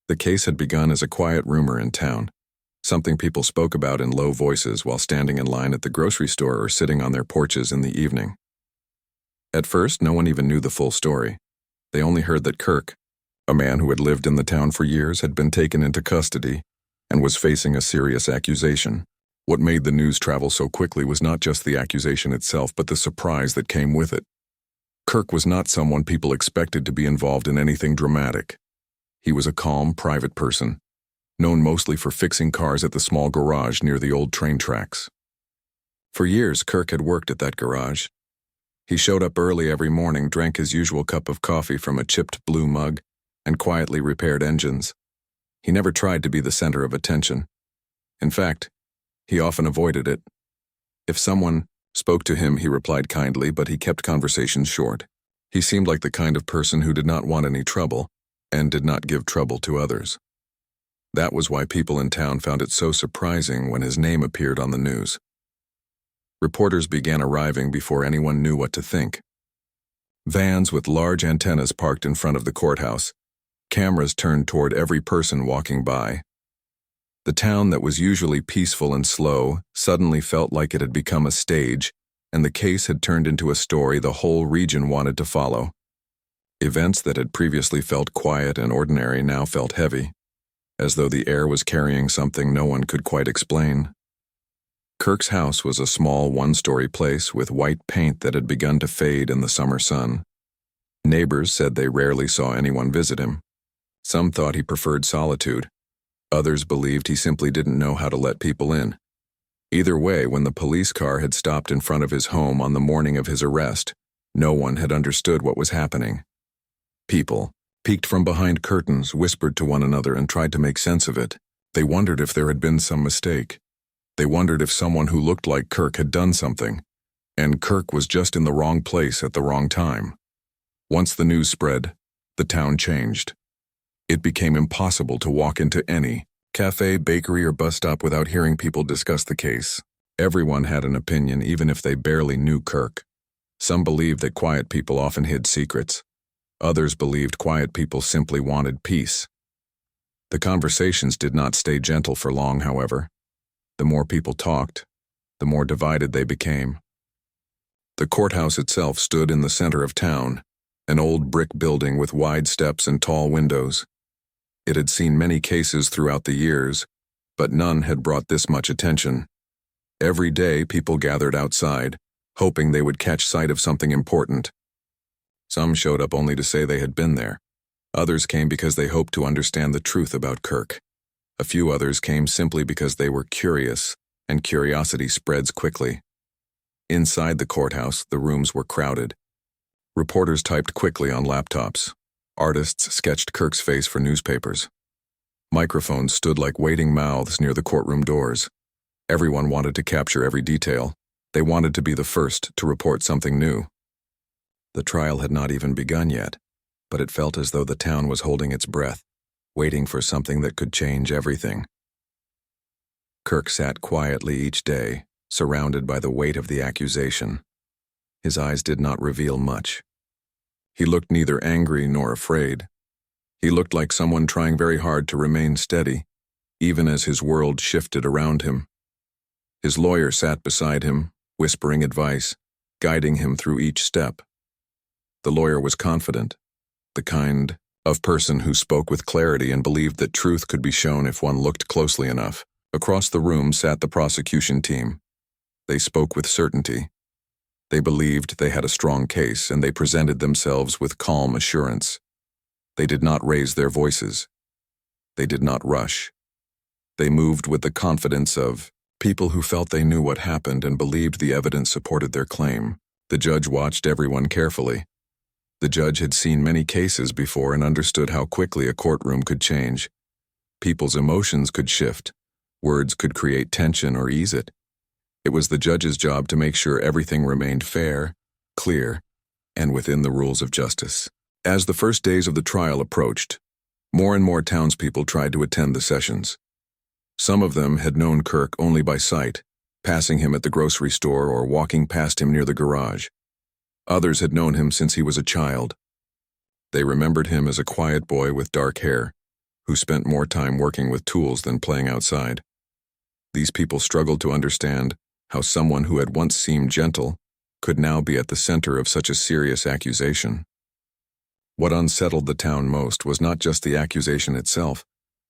The case had begun as a quiet rumor in town, something people spoke about in low voices while standing in line at the grocery store or sitting on their porches in the evening. At first, no one even knew the full story. They only heard that Kirk, a man who had lived in the town for years, had been taken into custody and was facing a serious accusation. What made the news travel so quickly was not just the accusation itself, but the surprise that came with it. Kirk was not someone people expected to be involved in anything dramatic. He was a calm, private person, known mostly for fixing cars at the small garage near the old train tracks. For years, Kirk had worked at that garage. He showed up early every morning, drank his usual cup of coffee from a chipped blue mug, and quietly repaired engines. He never tried to be the center of attention. In fact, he often avoided it. If someone spoke to him, he replied kindly, but he kept conversations short. He seemed like the kind of person who did not want any trouble and did not give trouble to others. That was why people in town found it so surprising when his name appeared on the news. Reporters began arriving before anyone knew what to think. Vans with large antennas parked in front of the courthouse. Cameras turned toward every person walking by. The town that was usually peaceful and slow suddenly felt like it had become a stage, and the case had turned into a story the whole region wanted to follow. Events that had previously felt quiet and ordinary now felt heavy, as though the air was carrying something no one could quite explain. Kirk's house was a small one-story place with white paint that had begun to fade in the summer sun. Neighbors said they rarely saw anyone visit him. Some thought he preferred solitude. Others believed he simply didn't know how to let people in. Either way, when the police car had stopped in front of his home on the morning of his arrest, no one had understood what was happening. People, peeked from behind curtains, whispered to one another and tried to make sense of it. They wondered if there had been some mistake. They wondered if someone who looked like Kirk had done something, and Kirk was just in the wrong place at the wrong time. Once the news spread, the town changed. It became impossible to walk into any cafe, bakery, or bus stop without hearing people discuss the case. Everyone had an opinion, even if they barely knew Kirk. Some believed that quiet people often hid secrets. Others believed quiet people simply wanted peace. The conversations did not stay gentle for long, however. The more people talked, the more divided they became. The courthouse itself stood in the center of town, an old brick building with wide steps and tall windows. It had seen many cases throughout the years, but none had brought this much attention. Every day, people gathered outside, hoping they would catch sight of something important. Some showed up only to say they had been there. Others came because they hoped to understand the truth about Kirk. A few others came simply because they were curious, and curiosity spreads quickly. Inside the courthouse, the rooms were crowded. Reporters typed quickly on laptops. Artists sketched Kirk's face for newspapers. Microphones stood like waiting mouths near the courtroom doors. Everyone wanted to capture every detail. They wanted to be the first to report something new. The trial had not even begun yet, but it felt as though the town was holding its breath, waiting for something that could change everything. Kirk sat quietly each day, surrounded by the weight of the accusation. His eyes did not reveal much. He looked neither angry nor afraid. He looked like someone trying very hard to remain steady, even as his world shifted around him. His lawyer sat beside him, whispering advice, guiding him through each step. The lawyer was confident, the kind of person who spoke with clarity and believed that truth could be shown if one looked closely enough. Across the room sat the prosecution team. They spoke with certainty. They believed they had a strong case, and they presented themselves with calm assurance. They did not raise their voices. They did not rush. They moved with the confidence of people who felt they knew what happened and believed the evidence supported their claim. The judge watched everyone carefully. The judge had seen many cases before and understood how quickly a courtroom could change. People's emotions could shift. Words could create tension or ease it. It was the judge's job to make sure everything remained fair, clear, and within the rules of justice. As the first days of the trial approached, more and more townspeople tried to attend the sessions. Some of them had known Kirk only by sight, passing him at the grocery store or walking past him near the garage. Others had known him since he was a child. They remembered him as a quiet boy with dark hair, who spent more time working with tools than playing outside. These people struggled to understand how someone who had once seemed gentle could now be at the center of such a serious accusation. What unsettled the town most was not just the accusation itself,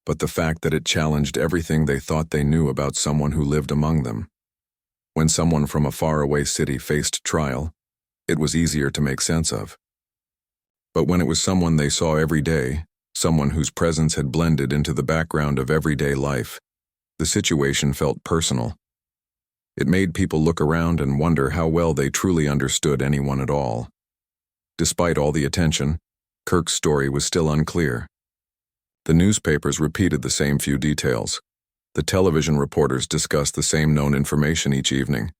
but the fact that it challenged everything they thought they knew about someone who lived among them. When someone from a faraway city faced trial, it was easier to make sense of. But when it was someone they saw every day, someone whose presence had blended into the background of everyday life, the situation felt personal. It made people look around and wonder how well they truly understood anyone at all. Despite all the attention, Kirk's story was still unclear. The newspapers repeated the same few details. The television reporters discussed the same known information each evening.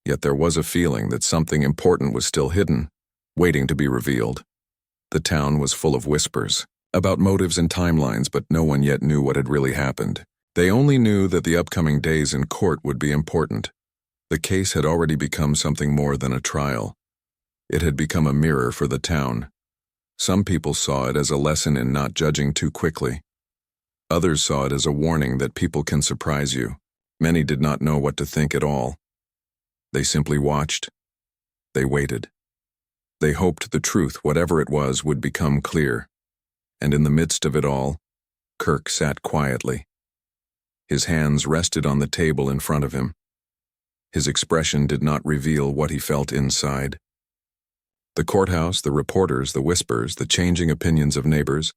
Yet there was a feeling that something important was still hidden, waiting to be revealed. The town was full of whispers about motives and timelines, but no one yet knew what had really happened. They only knew that the upcoming days in court would be important. The case had already become something more than a trial. It had become a mirror for the town. Some people saw it as a lesson in not judging too quickly. Others saw it as a warning that people can surprise you. Many did not know what to think at all. They simply watched. They waited. They hoped the truth, whatever it was, would become clear. And in the midst of it all, Kirk sat quietly. His hands rested on the table in front of him. His expression did not reveal what he felt inside. The courthouse, the reporters, the whispers, the changing opinions of neighbors,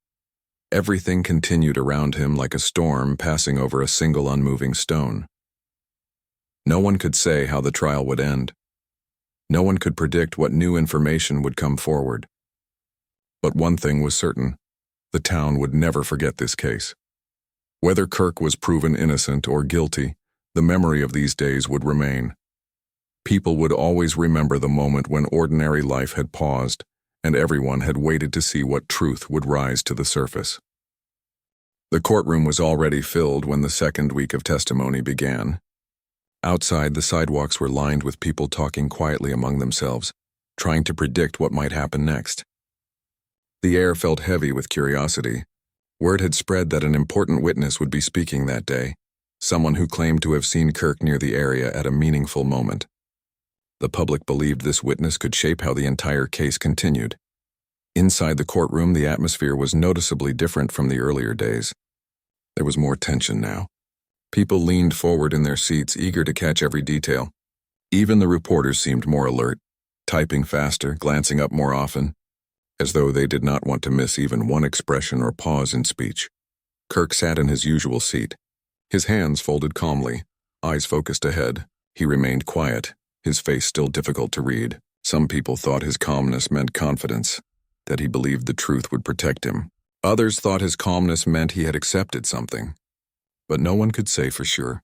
everything continued around him like a storm passing over a single unmoving stone. No one could say how the trial would end. No one could predict what new information would come forward. But one thing was certain: the town would never forget this case. Whether Kirk was proven innocent or guilty, the memory of these days would remain. People would always remember the moment when ordinary life had paused, and everyone had waited to see what truth would rise to the surface. The courtroom was already filled when the second week of testimony began. Outside, the sidewalks were lined with people talking quietly among themselves, trying to predict what might happen next. The air felt heavy with curiosity. Word had spread that an important witness would be speaking that day, someone who claimed to have seen Kirk near the area at a meaningful moment. The public believed this witness could shape how the entire case continued. Inside the courtroom, the atmosphere was noticeably different from the earlier days. There was more tension now. People leaned forward in their seats, eager to catch every detail. Even the reporters seemed more alert, typing faster, glancing up more often, as though they did not want to miss even one expression or pause in speech. Kirk sat in his usual seat, his hands folded calmly, eyes focused ahead. He remained quiet, his face still difficult to read. Some people thought his calmness meant confidence, that he believed the truth would protect him. Others thought his calmness meant he had accepted something. But no one could say for sure.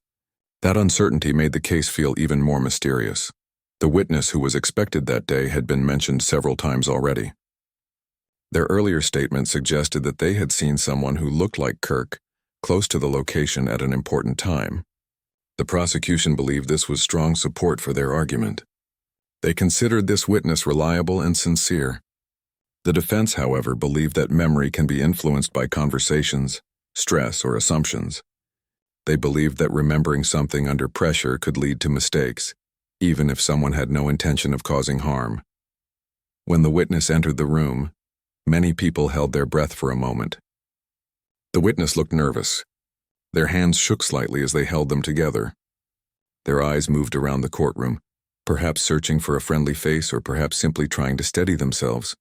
That uncertainty made the case feel even more mysterious. The witness who was expected that day had been mentioned several times already. Their earlier statement suggested that they had seen someone who looked like Kirk close to the location at an important time. The prosecution believed this was strong support for their argument. They considered this witness reliable and sincere. The defense, however, believed that memory can be influenced by conversations, stress, or assumptions. They believed that remembering something under pressure could lead to mistakes, even if someone had no intention of causing harm. When the witness entered the room, many people held their breath for a moment. The witness looked nervous. Their hands shook slightly as they held them together. Their eyes moved around the courtroom, perhaps searching for a friendly face or perhaps simply trying to steady themselves.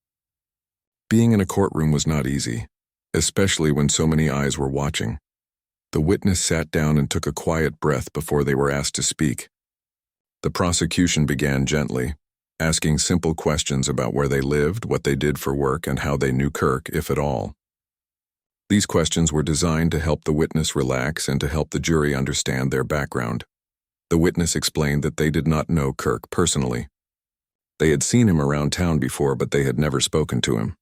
Being in a courtroom was not easy, especially when so many eyes were watching. The witness sat down and took a quiet breath before they were asked to speak. The prosecution began gently, asking simple questions about where they lived, what they did for work, and how they knew Kirk, if at all. These questions were designed to help the witness relax and to help the jury understand their background. The witness explained that they did not know Kirk personally. They had seen him around town before, but they had never spoken to him.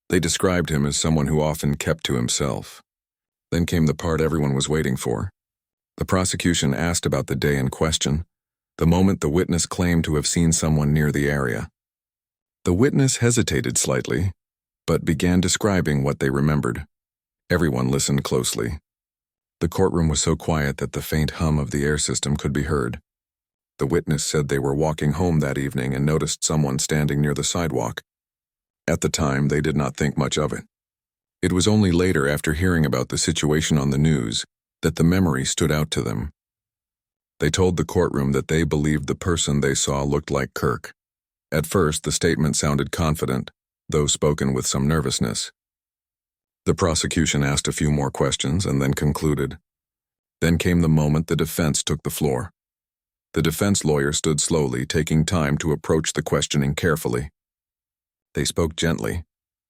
They described him as someone who often kept to himself. Then came the part everyone was waiting for. The prosecution asked about the day in question, the moment the witness claimed to have seen someone near the area. The witness hesitated slightly, but began describing what they remembered. Everyone listened closely. The courtroom was so quiet that the faint hum of the air system could be heard. The witness said they were walking home that evening and noticed someone standing near the sidewalk. At the time, they did not think much of it. It was only later, after hearing about the situation on the news, that the memory stood out to them. They told the courtroom that they believed the person they saw looked like Kirk. At first, the statement sounded confident, though spoken with some nervousness. The prosecution asked a few more questions and then concluded. Then came the moment the defense took the floor. The defense lawyer stood slowly, taking time to approach the questioning carefully. They spoke gently,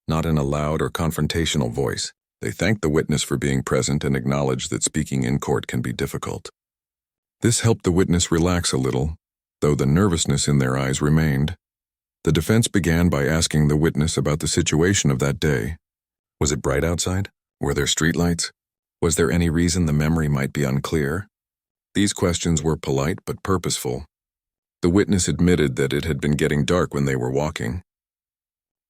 not in a loud or confrontational voice. They thanked the witness for being present and acknowledged that speaking in court can be difficult. This helped the witness relax a little, though the nervousness in their eyes remained. The defense began by asking the witness about the situation of that day. Was it bright outside? Were there streetlights? Was there any reason the memory might be unclear? These questions were polite but purposeful. The witness admitted that it had been getting dark when they were walking.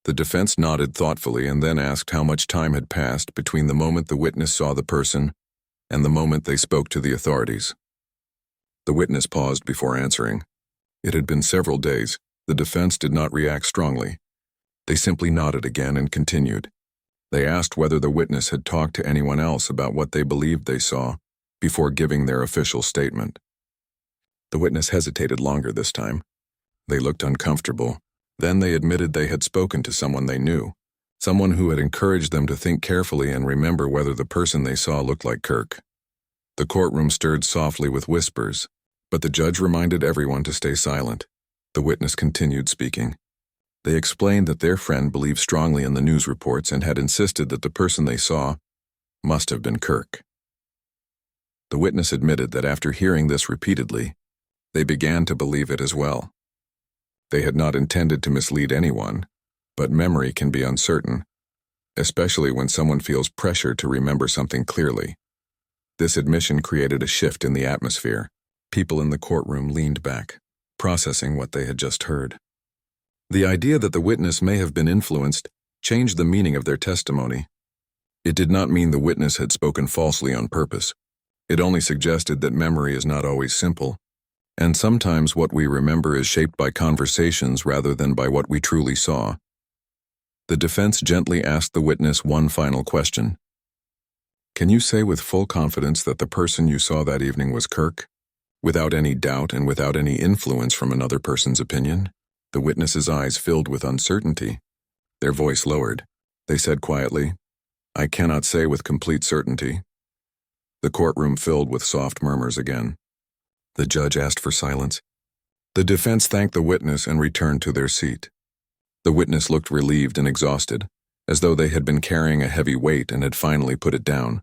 The defense nodded thoughtfully and then asked how much time had passed between the moment the witness saw the person and the moment they spoke to the authorities. The witness paused before answering. It had been several days. The defense did not react strongly. They simply nodded again and continued. They asked whether the witness had talked to anyone else about what they believed they saw before giving their official statement. The witness hesitated longer this time. They looked uncomfortable. Then they admitted they had spoken to someone they knew, someone who had encouraged them to think carefully and remember whether the person they saw looked like Kirk. The courtroom stirred softly with whispers, but the judge reminded everyone to stay silent. The witness continued speaking. They explained that their friend believed strongly in the news reports and had insisted that the person they saw must have been Kirk. The witness admitted that after hearing this repeatedly, they began to believe it as well. They had not intended to mislead anyone, but memory can be uncertain, especially when someone feels pressure to remember something clearly. This admission created a shift in the atmosphere. People in the courtroom leaned back, processing what they had just heard. The idea that the witness may have been influenced changed the meaning of their testimony. It did not mean the witness had spoken falsely on purpose. It only suggested that memory is not always simple, and sometimes what we remember is shaped by conversations rather than by what we truly saw. The defense gently asked the witness one final question. Can you say with full confidence that the person you saw that evening was Kirk, without any doubt and without any influence from another person's opinion? The witness's eyes filled with uncertainty. Their voice lowered. They said quietly, I cannot say with complete certainty. The courtroom filled with soft murmurs again. The judge asked for silence. The defense thanked the witness and returned to their seat. The witness looked relieved and exhausted, as though they had been carrying a heavy weight and had finally put it down.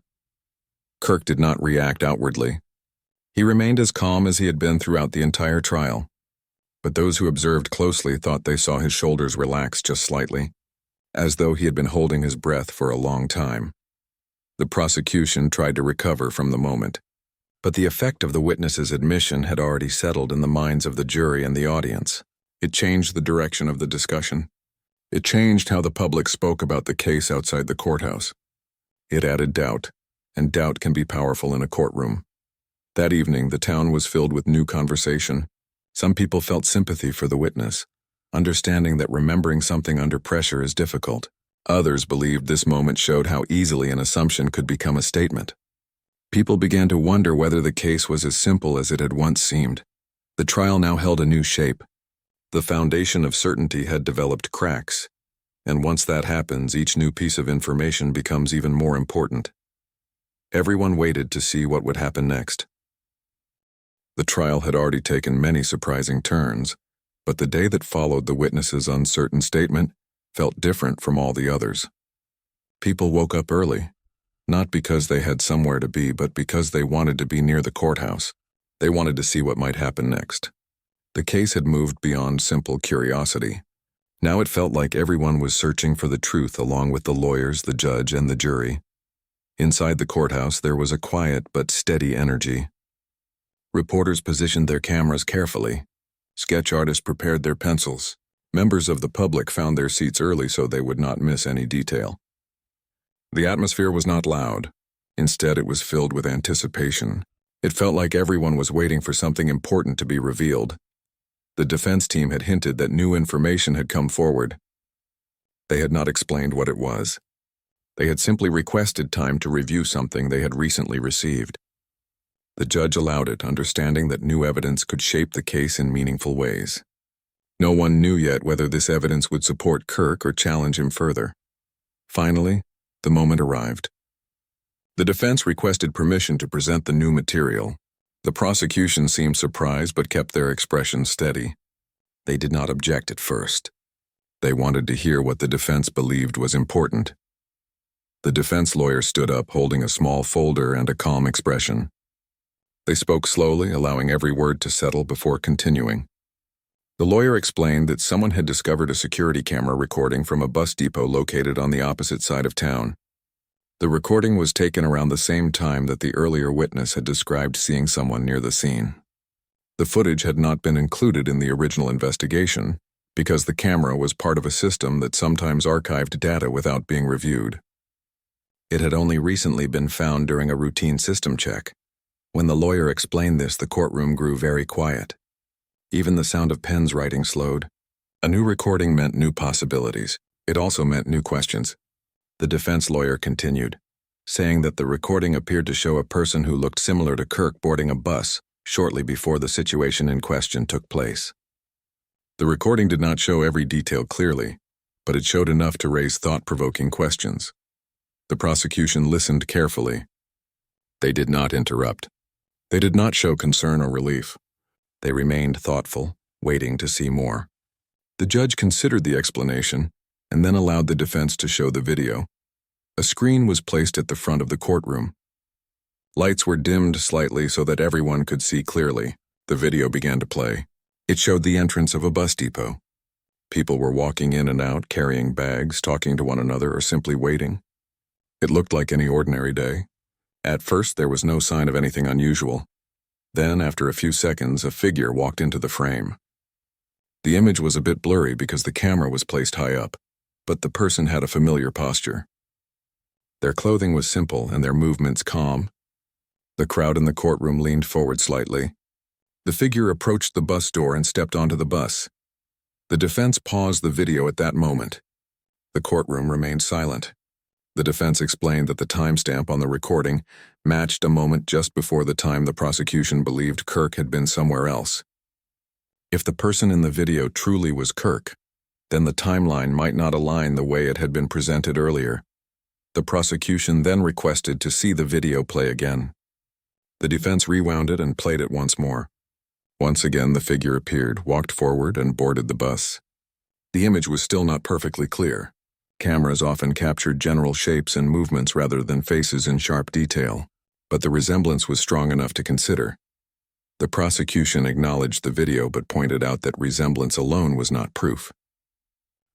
Kirk did not react outwardly. He remained as calm as he had been throughout the entire trial. But those who observed closely thought they saw his shoulders relax just slightly, as though he had been holding his breath for a long time. The prosecution tried to recover from the moment, but the effect of the witness's admission had already settled in the minds of the jury and the audience. It changed the direction of the discussion. It changed how the public spoke about the case outside the courthouse. It added doubt, and doubt can be powerful in a courtroom. That evening, the town was filled with new conversation. Some people felt sympathy for the witness, understanding that remembering something under pressure is difficult. Others believed this moment showed how easily an assumption could become a statement. People began to wonder whether the case was as simple as it had once seemed. The trial now held a new shape. The foundation of certainty had developed cracks, and once that happens, each new piece of information becomes even more important. Everyone waited to see what would happen next. The trial had already taken many surprising turns, but the day that followed the witness's uncertain statement felt different from all the others. People woke up early, not because they had somewhere to be, but because they wanted to be near the courthouse. They wanted to see what might happen next. The case had moved beyond simple curiosity. Now it felt like everyone was searching for the truth along with the lawyers, the judge, and the jury. Inside the courthouse, there was a quiet but steady energy. Reporters positioned their cameras carefully. Sketch artists prepared their pencils. Members of the public found their seats early so they would not miss any detail. The atmosphere was not loud. Instead, it was filled with anticipation. It felt like everyone was waiting for something important to be revealed. The defense team had hinted that new information had come forward. They had not explained what it was. They had simply requested time to review something they had recently received. The judge allowed it, understanding that new evidence could shape the case in meaningful ways. No one knew yet whether this evidence would support Kirk or challenge him further. Finally, the moment arrived. The defense requested permission to present the new material. The prosecution seemed surprised but kept their expression steady. They did not object at first. They wanted to hear what the defense believed was important. The defense lawyer stood up, holding a small folder and a calm expression. They spoke slowly, allowing every word to settle before continuing. The lawyer explained that someone had discovered a security camera recording from a bus depot located on the opposite side of town. The recording was taken around the same time that the earlier witness had described seeing someone near the scene. The footage had not been included in the original investigation because the camera was part of a system that sometimes archived data without being reviewed. It had only recently been found during a routine system check. When the lawyer explained this, the courtroom grew very quiet. Even the sound of pens writing slowed. A new recording meant new possibilities. It also meant new questions. The defense lawyer continued, saying that the recording appeared to show a person who looked similar to Kirk boarding a bus shortly before the situation in question took place. The recording did not show every detail clearly, but it showed enough to raise thought-provoking questions. The prosecution listened carefully. They did not interrupt. They did not show concern or relief. They remained thoughtful, waiting to see more. The judge considered the explanation and then allowed the defense to show the video. A screen was placed at the front of the courtroom. Lights were dimmed slightly so that everyone could see clearly. The video began to play. It showed the entrance of a bus depot. People were walking in and out, carrying bags, talking to one another, or simply waiting. It looked like any ordinary day. At first, there was no sign of anything unusual. Then, after a few seconds, a figure walked into the frame. The image was a bit blurry because the camera was placed high up, but the person had a familiar posture. Their clothing was simple and their movements calm. The crowd in the courtroom leaned forward slightly. The figure approached the bus door and stepped onto the bus. The defense paused the video at that moment. The courtroom remained silent. The defense explained that the timestamp on the recording matched a moment just before the time the prosecution believed Kirk had been somewhere else. If the person in the video truly was Kirk, then the timeline might not align the way it had been presented earlier. The prosecution then requested to see the video play again. The defense rewound it and played it once more. Once again, the figure appeared, walked forward, and boarded the bus. The image was still not perfectly clear. Cameras often captured general shapes and movements rather than faces in sharp detail, but the resemblance was strong enough to consider. The prosecution acknowledged the video but pointed out that resemblance alone was not proof.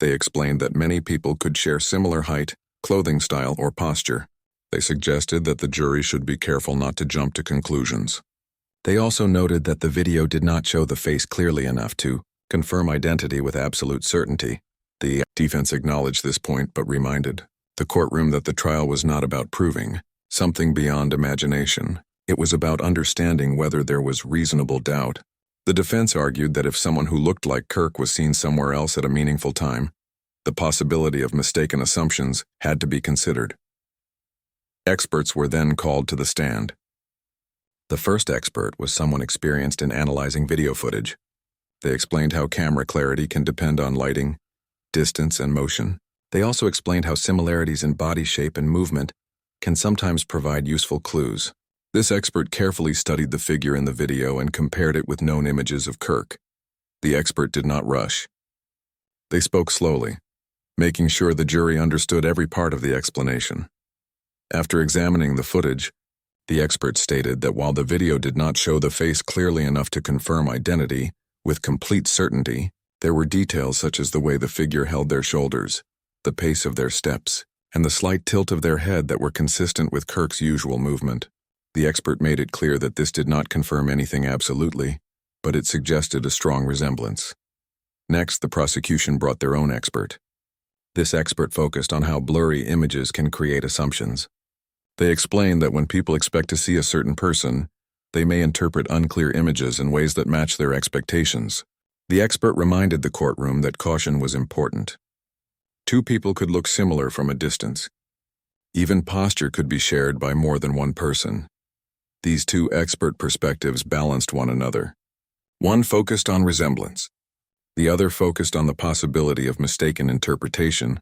They explained that many people could share similar height, clothing style, or posture. They suggested that the jury should be careful not to jump to conclusions. They also noted that the video did not show the face clearly enough to confirm identity with absolute certainty. The defense acknowledged this point but reminded the courtroom that the trial was not about proving something beyond imagination. It was about understanding whether there was reasonable doubt. The defense argued that if someone who looked like Kirk was seen somewhere else at a meaningful time, the possibility of mistaken assumptions had to be considered. Experts were then called to the stand. The first expert was someone experienced in analyzing video footage. They explained how camera clarity can depend on lighting, distance, and motion. They also explained how similarities in body shape and movement can sometimes provide useful clues. This expert carefully studied the figure in the video and compared it with known images of Kirk. The expert did not rush. They spoke slowly, making sure the jury understood every part of the explanation. After examining the footage, the expert stated that while the video did not show the face clearly enough to confirm identity with complete certainty, there were details such as the way the figure held their shoulders, the pace of their steps, and the slight tilt of their head that were consistent with Kirk's usual movement. The expert made it clear that this did not confirm anything absolutely, but it suggested a strong resemblance. Next, the prosecution brought their own expert. This expert focused on how blurry images can create assumptions. They explained that when people expect to see a certain person, they may interpret unclear images in ways that match their expectations. The expert reminded the courtroom that caution was important. Two people could look similar from a distance. Even posture could be shared by more than one person. These two expert perspectives balanced one another. One focused on resemblance. The other focused on the possibility of mistaken interpretation.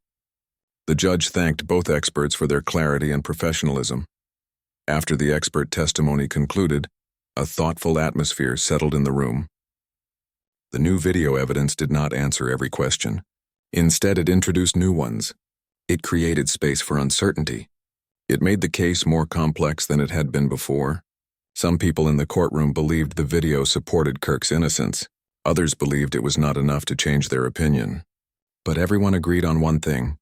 The judge thanked both experts for their clarity and professionalism. After the expert testimony concluded, a thoughtful atmosphere settled in the room. The new video evidence did not answer every question. Instead, it introduced new ones. It created space for uncertainty. It made the case more complex than it had been before. Some people in the courtroom believed the video supported Kirk's innocence. Others believed it was not enough to change their opinion. But everyone agreed on one thing.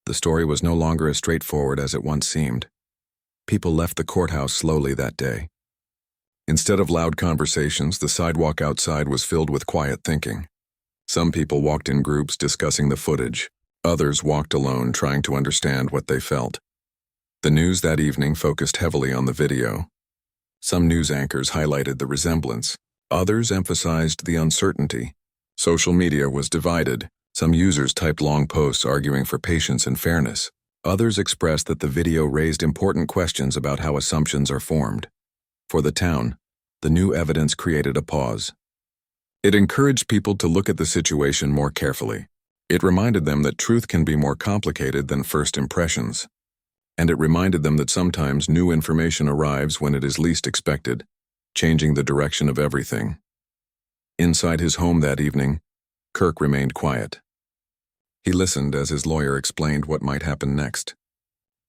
The story was no longer as straightforward as it once seemed. People left the courthouse slowly that day. Instead of loud conversations, the sidewalk outside was filled with quiet thinking. Some people walked in groups discussing the footage. Others walked alone, trying to understand what they felt. The news that evening focused heavily on the video. Some news anchors highlighted the resemblance. Others emphasized the uncertainty. Social media was divided. Some users typed long posts arguing for patience and fairness. Others expressed that the video raised important questions about how assumptions are formed. For the town, the new evidence created a pause. It encouraged people to look at the situation more carefully. It reminded them that truth can be more complicated than first impressions. And it reminded them that sometimes new information arrives when it is least expected, changing the direction of everything. Inside his home that evening, Kirk remained quiet. He listened as his lawyer explained what might happen next.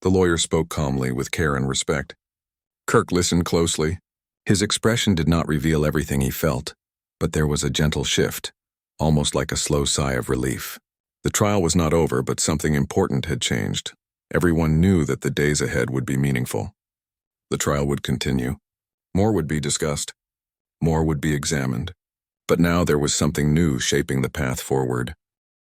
The lawyer spoke calmly with care and respect. Kirk listened closely. His expression did not reveal everything he felt, but there was a gentle shift, almost like a slow sigh of relief. The trial was not over, but something important had changed. Everyone knew that the days ahead would be meaningful. The trial would continue. More would be discussed. More would be examined. But now there was something new shaping the path forward.